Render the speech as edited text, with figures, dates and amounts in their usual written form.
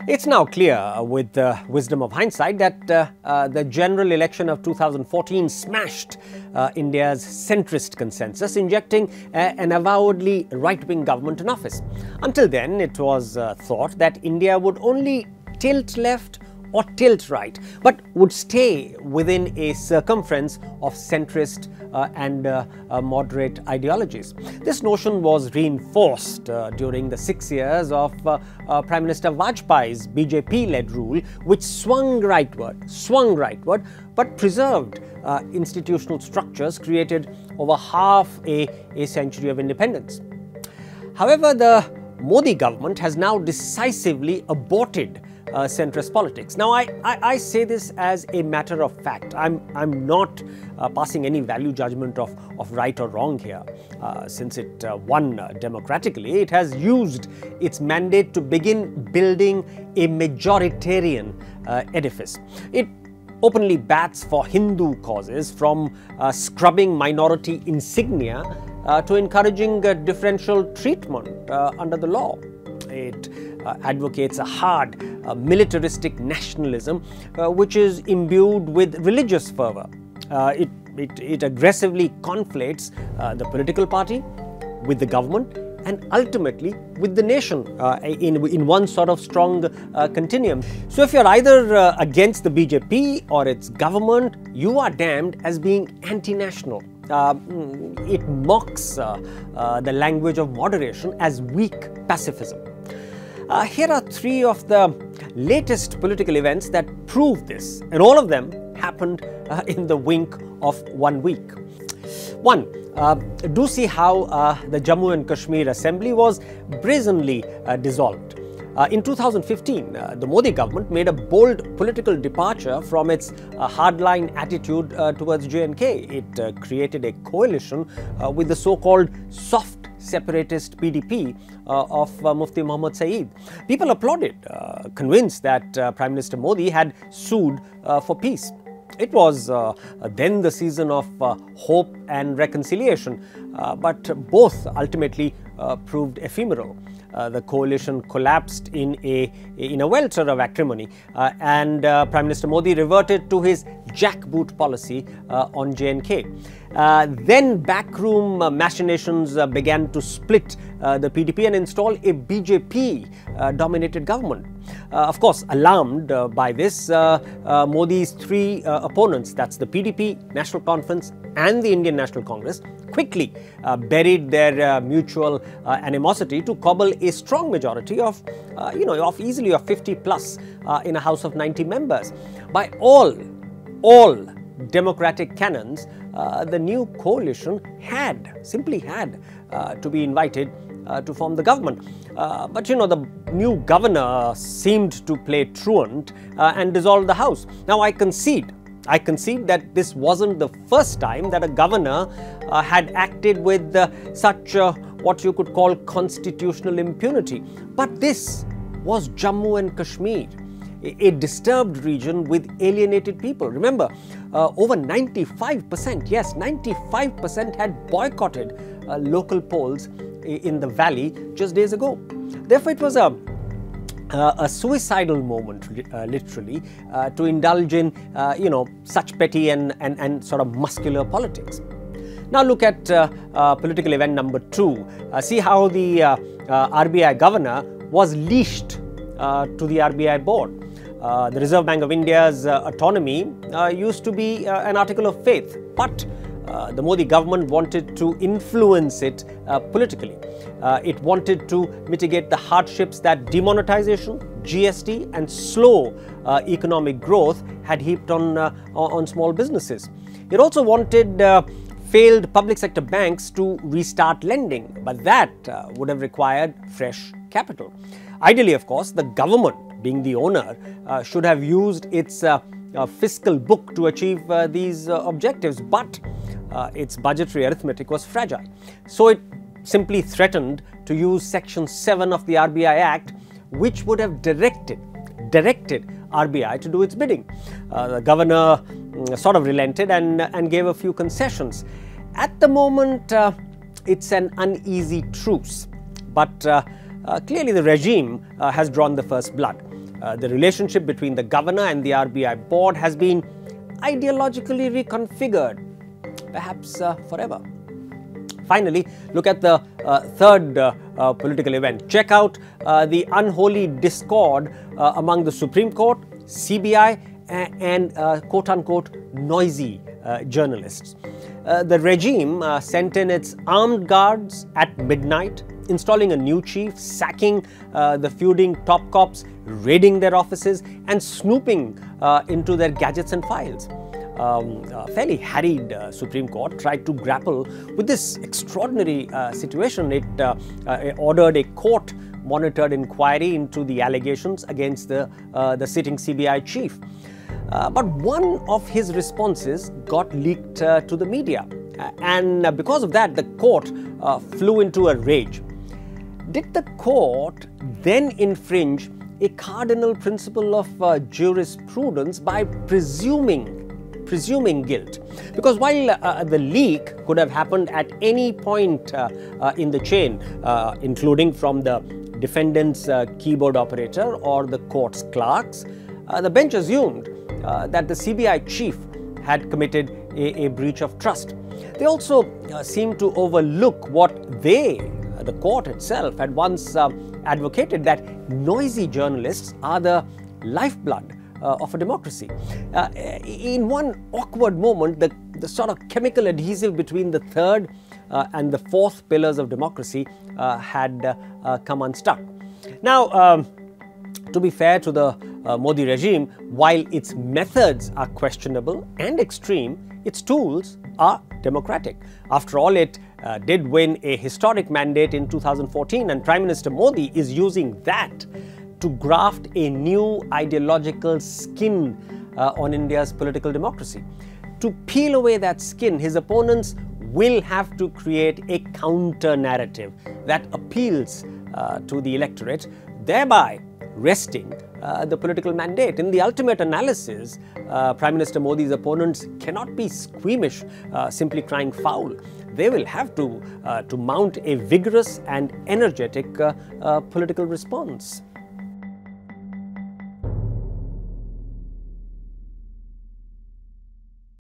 It's now clear, with the wisdom of hindsight, that the general election of 2014 smashed India's centrist consensus, injecting an avowedly right-wing government in office. Until then, it was thought that India would only tilt left or tilt right, but would stay within a circumference of centrist and moderate ideologies. This notion was reinforced during the 6 years of Prime Minister Vajpayee's BJP-led rule, which swung rightward, but preserved institutional structures created over half a century of independence. However, the Modi government has now decisively aborted centrist politics. Now, I say this as a matter of fact. I'm not passing any value judgment of right or wrong here. Since it won democratically, it has used its mandate to begin building a majoritarian edifice. It openly bats for Hindu causes, from scrubbing minority insignia to encouraging differential treatment under the law. It advocates a hard, militaristic nationalism which is imbued with religious fervor. It aggressively conflates the political party with the government and ultimately with the nation in one sort of strong continuum. So if you're either against the BJP or its government, you are damned as being anti-national. It mocks the language of moderation as weak pacifism. Here are three of the latest political events that prove this, and all of them happened in the wink of 1 week. One, do see how the Jammu and Kashmir Assembly was brazenly dissolved. In 2015, the Modi government made a bold political departure from its hardline attitude towards J&K. It created a coalition with the so-called soft separatist PDP of Mufti Mohammad Saeed. People applauded, convinced that Prime Minister Modi had sued for peace. It was then the season of hope and reconciliation, but both ultimately proved ephemeral. The coalition collapsed in a welter of acrimony, and Prime Minister Modi reverted to his jackboot policy on J&K. Then backroom machinations began to split the PDP and install a BJP-dominated government. Of course, alarmed by this, Modi's three opponents, that's the PDP, National Conference and the Indian National Congress, quickly buried their mutual animosity to cobble a strong majority of easily of 50 plus in a house of 90 members. By all democratic canons, the new coalition simply had to be invited to form the government. But the new governor seemed to play truant and dissolve the house. Now, I concede that this wasn't the first time that a governor had acted with such what you could call constitutional impunity. But this was Jammu and Kashmir, a disturbed region with alienated people. Remember, over 95%, yes, 95% had boycotted local polls in the valley just days ago. Therefore, it was a suicidal moment, literally, to indulge in, such petty and sort of muscular politics. Now look at political event number 2. See how the RBI governor was leashed to the RBI board. The Reserve Bank of India's autonomy used to be an article of faith, but the Modi government wanted to influence it politically. It wanted to mitigate the hardships that demonetization, GST and slow economic growth had heaped on small businesses. It also wanted failed public sector banks to restart lending, but that would have required fresh capital. Ideally, of course, the government, being the owner, should have used its fiscal book to achieve these objectives, but its budgetary arithmetic was fragile. So it simply threatened to use Section 7 of the RBI Act, which would have directed RBI to do its bidding. The governor sort of relented and gave a few concessions. At the moment, it's an uneasy truce, but clearly the regime has drawn the first blood. The relationship between the governor and the RBI board has been ideologically reconfigured, perhaps forever. Finally, look at the third political event. Check out the unholy discord among the Supreme Court, CBI, and quote-unquote noisy journalists. The regime sent in its armed guards at midnight, installing a new chief, sacking the feuding top cops, raiding their offices, and snooping into their gadgets and files. A fairly harried Supreme Court tried to grapple with this extraordinary situation. It ordered a court-monitored inquiry into the allegations against the sitting CBI chief. But one of his responses got leaked to the media, and because of that, the court flew into a rage. Did the court then infringe a cardinal principle of jurisprudence by presuming guilt? Because while the leak could have happened at any point in the chain, including from the defendant's keyboard operator or the court's clerks, the bench assumed that the CBI chief had committed a breach of trust. They also seemed to overlook what the court itself, had once advocated, that noisy journalists are the lifeblood of a democracy. In one awkward moment, the sort of chemical adhesive between the third and the fourth pillars of democracy had come unstuck. Now, to be fair to the Modi regime, while its methods are questionable and extreme, its tools are democratic. After all, it did win a historic mandate in 2014, and Prime Minister Modi is using that to graft a new ideological skin on India's political democracy. To peel away that skin, his opponents will have to create a counter-narrative that appeals to the electorate, thereby wresting the political mandate. In the ultimate analysis, Prime Minister Modi's opponents cannot be squeamish, simply crying foul. They will have to mount a vigorous and energetic political response.